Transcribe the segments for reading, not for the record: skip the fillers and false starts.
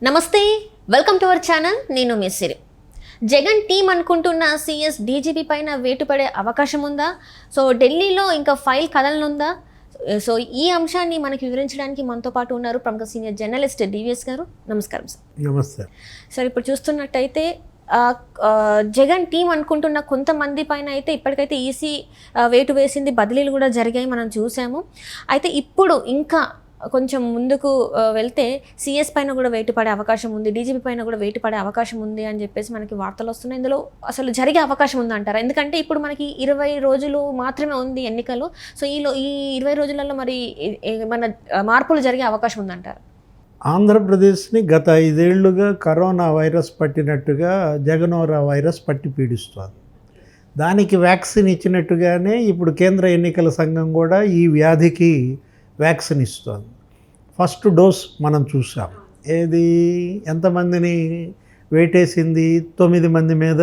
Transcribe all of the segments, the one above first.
నమస్తే, welcome to our channel. నేను మీ సిరి. Jagan team అనుకుంటున్న సిఎస్ డీజీపీ పైన వేటు పడే అవకాశం ఉందా? సో ఢిల్లీలో ఇంకా ఫైల్ కదలనుందా? సో ఈ అంశాన్ని మనకి వివరించడానికి మనతో పాటు ఉన్నారు ప్రముఖ సీనియర్ జర్నలిస్ట్ డివిఎస్ గారు. నమస్కారం సార్. నమస్తే సార్, ఇప్పుడు చూస్తున్నట్టయితే జగన్ టీం అనుకుంటున్న కొంతమంది పైన అయితే ఇప్పటికైతే ఈసీ వేటు వేసింది, బదిలీలు కూడా జరిగాయి, మనం చూసాము. అయితే ఇప్పుడు ఇంకా కొంచెం ముందుకు వెళ్తే సిఎస్ పైన కూడా వేటు పడే అవకాశం ఉంది, డీజీపీ పైన కూడా వేటు పడే అవకాశం ఉంది అని చెప్పేసి మనకి వార్తలు వస్తున్నాయి. ఇందులో అసలు జరిగే అవకాశం ఉందంటారా? ఎందుకంటే ఇప్పుడు మనకి 20 రోజులు మాత్రమే ఉంది ఎన్నికలు. సో ఈ 20 రోజులలో మరి మన మార్పులు జరిగే అవకాశం ఉందంటారా? ఆంధ్రప్రదేశ్ని గత 5 ఏళ్లుగా కరోనా వైరస్ పట్టినట్టుగా జగనోరా వైరస్ పట్టి పీడిస్తోంది. దానికి వ్యాక్సిన్ ఇచ్చినట్టుగానే ఇప్పుడు కేంద్ర ఎన్నికల సంఘం కూడా ఈ వ్యాధికి వ్యాక్సిన్ ఇస్తోంది. ఫస్ట్ డోస్ మనం చూసాం. ఏది ఎంతమందిని వేటేసింది? 9 మంది మీద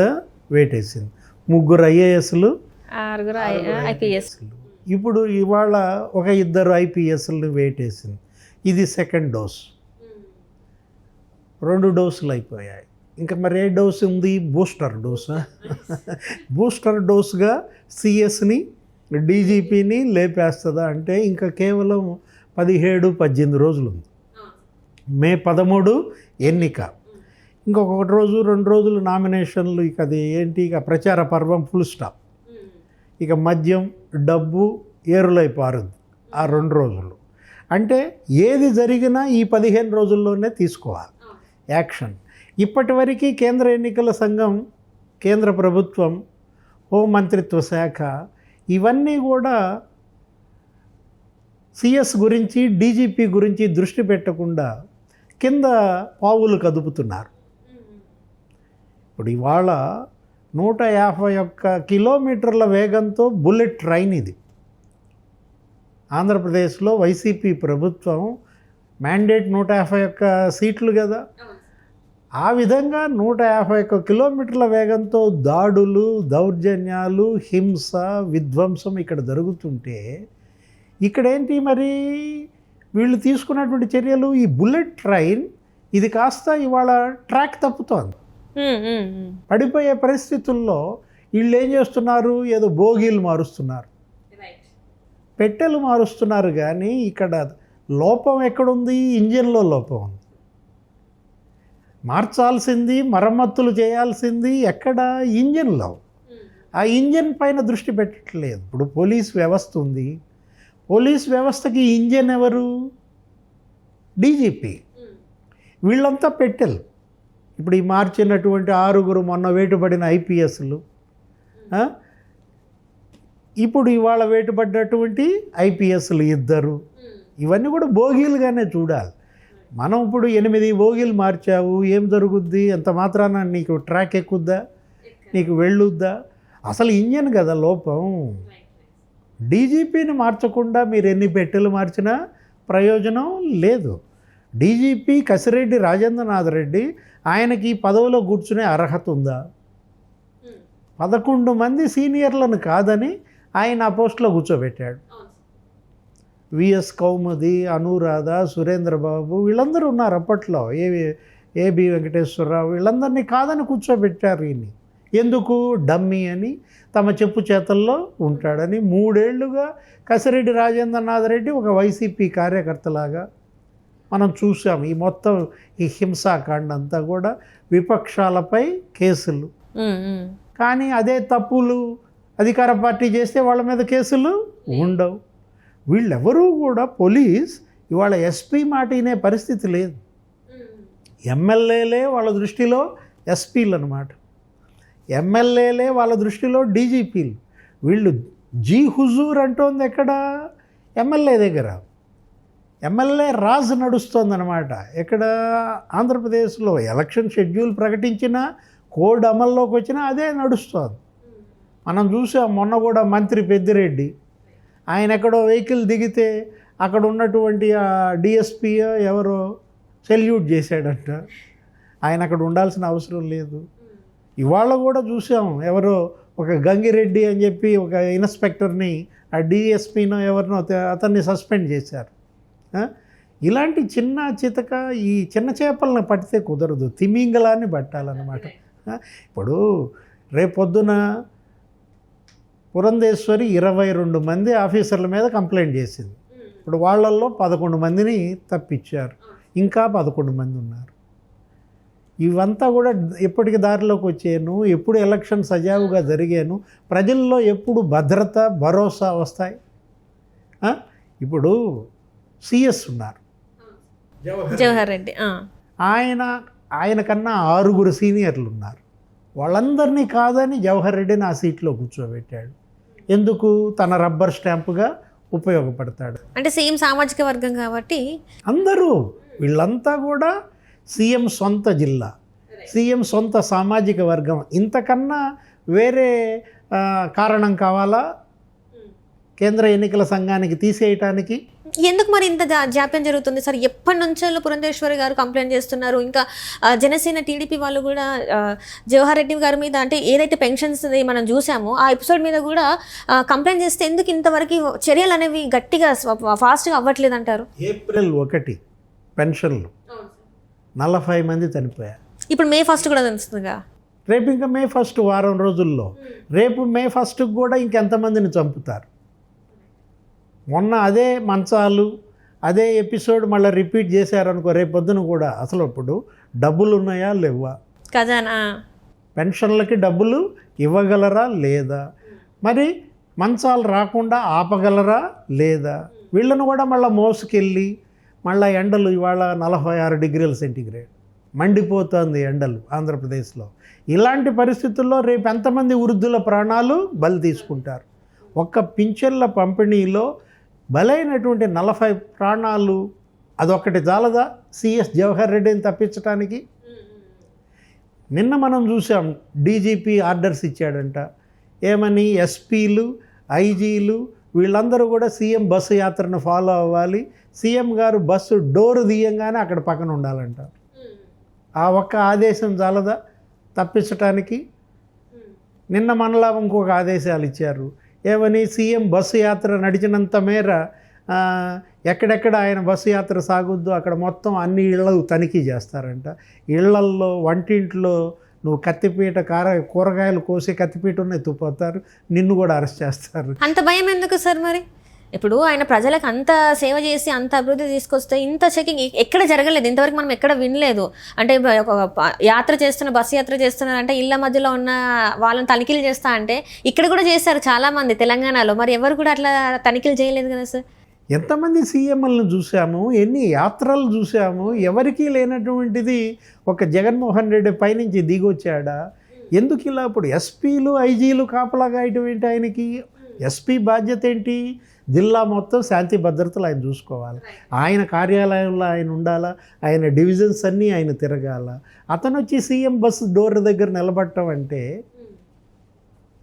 వేటేసింది. 3 ఐఏఎస్లు, 6 ఐపీఎస్. ఇప్పుడు ఇవాళ ఒక 2 ఐపీఎస్లు వేటేసింది. ఇది సెకండ్ డోస్. 2 డోసులు అయిపోయాయి. ఇంకా మరి ఏ డోస్ ఉంది? బూస్టర్ డోసా? బూస్టర్ డోస్గా సిఎస్ని డీజీపీని లేపేస్తుందా అంటే ఇంకా కేవలం 17-18 రోజులు ఉంది. మే 13 ఎన్నిక. ఇంకొక రోజు 2 రోజులు నామినేషన్లు. ఇక అది ఏంటి? ఇక ప్రచార పర్వం ఫుల్ స్టాప్. ఇక మద్యం, డబ్బు ఏరులై పారుద్ది ఆ 2 రోజులు. అంటే ఏది జరిగినా ఈ 15 రోజుల్లోనే తీసుకోవాలి యాక్షన్. ఇప్పటివరకు కేంద్ర ఎన్నికల సంఘం, కేంద్ర ప్రభుత్వం, హోంమంత్రిత్వ శాఖ ఇవన్నీ కూడా సిఎస్ గురించి, డీజీపీ గురించి దృష్టి పెట్టకుండా కింద పావులు కదుపుతున్నారు. ఇప్పుడు ఇవాళ 151 కిలోమీటర్ల వేగంతో బుల్లెట్ ట్రైన్ ఇది. ఆంధ్రప్రదేశ్లో వైసీపీ ప్రభుత్వం మ్యాండేట్ 151 సీట్లు కదా. ఆ విధంగా 151 కిలోమీటర్ల వేగంతో దాడులు, దౌర్జన్యాలు, హింస, విధ్వంసం ఇక్కడ జరుగుతుంటే ఇక్కడేంటి మరి వీళ్ళు తీసుకున్నటువంటి చర్యలు? ఈ బుల్లెట్ ట్రైన్ ఇది కాస్త ఇవాళ ట్రాక్ తప్పుతోంది. పడిపోయే పరిస్థితుల్లో వీళ్ళు ఏం చేస్తున్నారు? ఏదో బోగీలు మారుస్తున్నారు, పెట్టెలు మారుస్తున్నారు. కానీ ఇక్కడ లోపం ఎక్కడుంది? ఇంజిన్లో లోపం ఉంది. మార్చాల్సింది, మరమ్మతులు చేయాల్సింది ఎక్కడ? ఇంజిన్లో. ఆ ఇంజిన్ పైన దృష్టి పెట్టట్లేదు. ఇప్పుడు పోలీస్ వ్యవస్థ ఉంది. పోలీస్ వ్యవస్థకి ఇంజిన్ ఎవరు? డీజీపీ. వీళ్ళంతా పెట్టెలు. ఇప్పుడు ఈ మార్చినటువంటి 6 మొన్న వేటుపడిన ఐపీఎస్లు, ఇప్పుడు ఇవాళ వేటుపడ్డటువంటి ఐపీఎస్లు 2. ఇవన్నీ కూడా బోగీలుగానే చూడాలి. మనం ఇప్పుడు 8 బోగీలు మార్చావు, ఏం జరుగుద్ది? ఎంత మాత్రాన నీకు ట్రాక్ ఎక్కుద్దా? నీకు వెళ్ళుద్దా? అసలు ఇంజన్ కదా లోపం. డీజీపీని మార్చకుండా మీరు ఎన్ని పెట్టెలు మార్చినా ప్రయోజనం లేదు. డీజీపీ కసిరెడ్డి రాజేంద్రనాథ్ రెడ్డి, ఆయనకి ఈ పదవిలో కూర్చునే అర్హత ఉందా? 11 మంది సీనియర్లను కాదని ఆయన ఆ పోస్టులో కూర్చోబెట్టాడు. విఎస్ కౌముది, అనురాధ, సురేంద్రబాబు వీళ్ళందరూ ఉన్నారు అప్పట్లో. ఏబి వెంకటేశ్వరరావు వీళ్ళందరినీ కాదని కూర్చోబెట్టారు. ఈయన్ని ఎందుకు? డమ్మీ అని, తమ చెప్పు చేతల్లో ఉంటాడని. 3 ఏళ్లుగా కసిరెడ్డి రాజేంద్రనాథ్ రెడ్డి ఒక వైసీపీ కార్యకర్తలాగా మనం చూసాం. ఈ మొత్తం ఈ హింసాకాండ అంతా కూడా విపక్షాలపై కేసులు. కానీ అదే తప్పులు అధికార పార్టీ చేస్తే వాళ్ళ మీద కేసులు ఉండవు. వీళ్ళెవరూ కూడా పోలీస్ ఇవాళ ఎస్పీ మాట వినే పరిస్థితి లేదు. ఎమ్మెల్యేలే వాళ్ళ దృష్టిలో ఎస్పీలు అన్నమాట. ఎమ్మెల్యేలే వాళ్ళ దృష్టిలో డీజీపీలు. వీళ్ళు జీ హుజూర్ అంటోంది ఎక్కడ? ఎమ్మెల్యే దగ్గర. ఎమ్మెల్యే రాజు నడుస్తోందన్నమాట. ఎక్కడ? ఆంధ్రప్రదేశ్లో ఎలక్షన్ షెడ్యూల్ ప్రకటించినా, కోడ్ అమల్లోకి వచ్చినా అదే నడుస్తోంది. మనం చూసాం మొన్న కూడా మంత్రి పెద్దిరెడ్డి, ఆయన ఎక్కడో వెహికల్ దిగితే అక్కడ ఉన్నటువంటి ఆ డిఎస్పీ ఎవరో సెల్యూట్ చేశాడంట. ఆయన అక్కడ ఉండాల్సిన అవసరం లేదు. ఇవాళ కూడా చూసాం, ఎవరో ఒక గంగిరెడ్డి అని చెప్పి ఒక ఇన్స్పెక్టర్ని, ఆ డిఎస్పీనో ఎవరినో అతన్ని సస్పెండ్ చేశారు. ఇలాంటి చిన్న చితక ఈ చిన్న చేపలను పట్టితే కుదరదు, తిమింగలాన్ని పట్టాలన్నమాట. ఇప్పుడు రేపొద్దున పురంధేశ్వరి 22 మంది ఆఫీసర్ల మీద కంప్లైంట్ చేసింది. ఇప్పుడు వాళ్ళల్లో 11 మందిని తప్పించారు, ఇంకా 11 మంది ఉన్నారు. ఇవంతా కూడా ఎప్పటికి దారిలోకి వచ్చాను, ఎప్పుడు ఎలక్షన్ సజావుగా జరిగాను, ప్రజల్లో ఎప్పుడు భద్రత భరోసా వస్తాయి. ఇప్పుడు సిఎస్ ఉన్నారు జవహర్ రెడ్డి, ఆయన కన్నా 6 సీనియర్లు ఉన్నారు. వాళ్ళందరినీ కాదని జవహర్ రెడ్డిని ఆ సీట్లో కూర్చోబెట్టాడు. ఎందుకు? తన రబ్బర్ స్టాంపుగా ఉపయోగపడతాడు. అంటే సీఎం సామాజిక వర్గం కాబట్టి అందరూ వీళ్ళంతా కూడా సీఎం సొంత జిల్లా, సీఎం సొంత సామాజిక వర్గం. ఇంతకన్నా వేరే కారణం కావాలా కేంద్ర ఎన్నికల సంఘానికి తీసేయటానికి? ఎందుకు మరి ఇంత జాప్యం జరుగుతుంది సార్? ఎప్పటి నుంచో పురంధేశ్వరి గారు కంప్లైంట్ చేస్తున్నారు. ఇంకా జనసేన టీడీపీ వాళ్ళు కూడా జవహర్ రెడ్డి గారి మీద, అంటే ఏదైతే పెన్షన్స్ మనం చూసామో ఆ ఎపిసోడ్ మీద కూడా కంప్లైంట్ చేస్తే ఎందుకు ఇంతవరకు చర్యలు అనేవి గట్టిగా ఫాస్ట్గా అవ్వట్లేదు అంటారు? ఏప్రిల్ 1 పెన్షన్లు 40 మంది చనిపోయారు. ఇప్పుడు May 1 కూడా తెలుస్తుందిగా. రేపు ఇంకా May 1 వారం రోజుల్లో, రేపు May 1 కూడా ఇంకెంతమందిని చంపుతారు. మొన్న అదే మంచాలు అదే ఎపిసోడ్ మళ్ళీ రిపీట్ చేశారనుకో, రేపొద్దున కూడా అసలు ఇప్పుడు డబ్బులు ఉన్నాయా లేవా, ఖజానా పెన్షన్లకి డబ్బులు ఇవ్వగలరా లేదా, మరి మంచాలు రాకుండా ఆపగలరా లేదా, వీళ్ళను కూడా మళ్ళీ మోసుకెళ్ళి మళ్ళీ ఎండలు ఇవాళ 46 డిగ్రీల సెంటీగ్రేడ్ మండిపోతుంది ఎండలు ఆంధ్రప్రదేశ్లో. ఇలాంటి పరిస్థితుల్లో రేపు ఎంతమంది వృద్ధుల ప్రాణాలు బలి తీసుకుంటారు? ఒక్క పింఛన్ల పంపిణీలో బలైనటువంటి 40 ప్రాణాలు, అదొక్కటి చాలదా సిఎస్ జవహర్ రెడ్డిని తప్పించడానికి? నిన్న మనం చూసాం డీజీపీ ఆర్డర్స్ ఇచ్చాడంట. ఏమని? ఎస్పీలు ఐజీలు వీళ్ళందరూ కూడా సీఎం బస్సు యాత్రను ఫాలో అవ్వాలి, సీఎం గారు బస్సు డోరు తీయంగానే అక్కడ పక్కన ఉండాలంట. ఆ ఒక్క ఆదేశం చాలదా తప్పించటానికి? నిన్న మనలా ఇంకొక ఆదేశాలు ఇచ్చారు. ఏమని? సీఎం బస్సు యాత్ర నడిచినంత మేర ఎక్కడెక్కడ ఆయన బస్సు యాత్ర సాగుద్దో అక్కడ మొత్తం అన్ని ఇళ్ళు తనిఖీ చేస్తారంట. ఇళ్లల్లో వంటింట్లో నువ్వు కత్తిపీట కూరగాయలు కోసి కత్తిపీట ఉన్న ఎత్తుపోతారు, నిన్ను కూడా అరెస్ట్ చేస్తారు. అంత భయం ఎందుకు సార్? మరి ఇప్పుడు ఆయన ప్రజలకు అంత సేవ చేసి అంత అభివృద్ధి తీసుకొస్తే ఇంత చెకింగ్ ఎక్కడ జరగలేదు ఇంతవరకు, మనం ఎక్కడ వినలేదు. అంటే యాత్ర చేస్తున్న బస్సు యాత్ర చేస్తున్నారు అంటే ఇళ్ళ మధ్యలో ఉన్న వాళ్ళని తనిఖీలు చేస్తా అంటే ఇక్కడ కూడా చేశారు చాలామంది తెలంగాణలో, మరి ఎవరు కూడా అట్లా తనిఖీలు చేయలేదు కదా సార్? ఎంతమంది సీఎంలను చూసాము, ఎన్ని యాత్రలు చూసాము, ఎవరికీ లేనటువంటిది ఒక జగన్మోహన్ రెడ్డి పైనుంచి దిగొచ్చాడా? ఎందుకు ఇలా? ఇప్పుడు ఎస్పీలు ఐజీలు కాపలాగా ఇటువంటి ఆయనకి ఎస్పీ బాధ్యత ఏంటి? జిల్లా మొత్తం శాంతి భద్రతలు ఆయన చూసుకోవాలి, ఆయన కార్యాలయంలో ఆయన ఉండాలా, ఆయన డివిజన్స్ అన్నీ ఆయన తిరగాల. అతను వచ్చి సీఎం బస్సు డోర్ దగ్గర నిలబడటం అంటే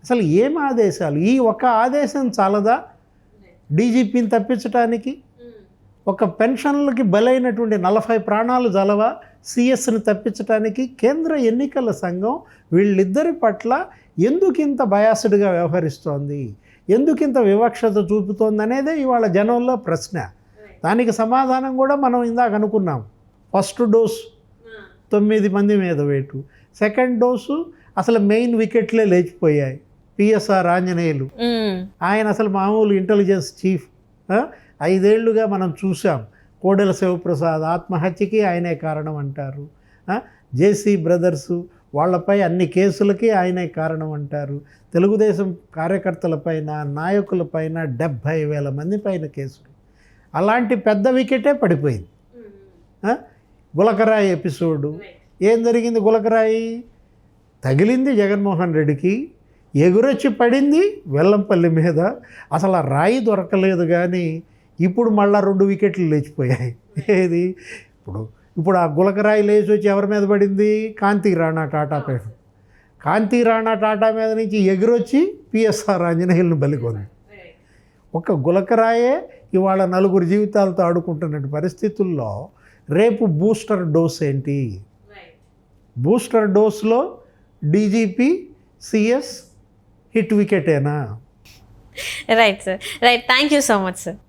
అసలు ఏం ఆదేశాలు? ఈ ఒక్క ఆదేశం చాలదా డీజీపీని తప్పించడానికి? ఒక పెన్షన్లకి బలైనటువంటి 40 ప్రాణాలు జలవా సిఎస్ని తప్పించడానికి? కేంద్ర ఎన్నికల సంఘం వీళ్ళిద్దరి పట్ల ఎందుకు ఇంత బయాస్డ్గా వ్యవహరిస్తోంది, ఎందుకు ఇంత వివక్షత చూపుతోంది అనేదే ఇవాళ జనంలో ప్రశ్న. దానికి సమాధానం కూడా మనం ఇందాక అనుకున్నాం. ఫస్ట్ డోస్ 9 మంది మీద వేటు, సెకండ్ డోసు అసలు మెయిన్ వికెట్లే లేచిపోయాయి. పిఎస్ఆర్ ఆంజనేయులు, ఆయన అసలు మామూలు ఇంటెలిజెన్స్ చీఫ్. 5 ఏళ్లుగా మనం చూసాం. కోడెల శివప్రసాద్ ఆత్మహత్యకి ఆయనే కారణం అంటారు. జేసీ బ్రదర్సు వాళ్ళపై అన్ని కేసులకి ఆయనే కారణం అంటారు. తెలుగుదేశం కార్యకర్తలపైన నాయకులపైన 70,000 మంది పైన కేసులు. అలాంటి పెద్ద వికెటే పడిపోయింది. గులకరాయి ఎపిసోడు ఏం జరిగింది? గులకరాయి తగిలింది జగన్మోహన్ రెడ్డికి, ఎగురొచ్చి పడింది వెల్లంపల్లి మీద. అసలు ఆ రాయి దొరకలేదు, కానీ ఇప్పుడు మళ్ళా 2 వికెట్లు లేచిపోయాయి. ఏది? ఇప్పుడు ఆ గులకరాయి లేచి వచ్చి ఎవరి మీద పడింది? కాంతి రాణా టాటా పైన. కాంతి రాణా టాటా మీద నుంచి ఎగురొచ్చి పిఎస్ఆర్ ఆంజనేయులను బలికొంది. ఒక గులకరాయే ఇవాళ 4 జీవితాలతో ఆడుకుంటున్న పరిస్థితుల్లో రేపు బూస్టర్ డోస్ ఏంటి? బూస్టర్ డోస్లో డీజీపీ సిఎస్ హిట్ వికెటేనా? Right sir, right. Thank you so much sir.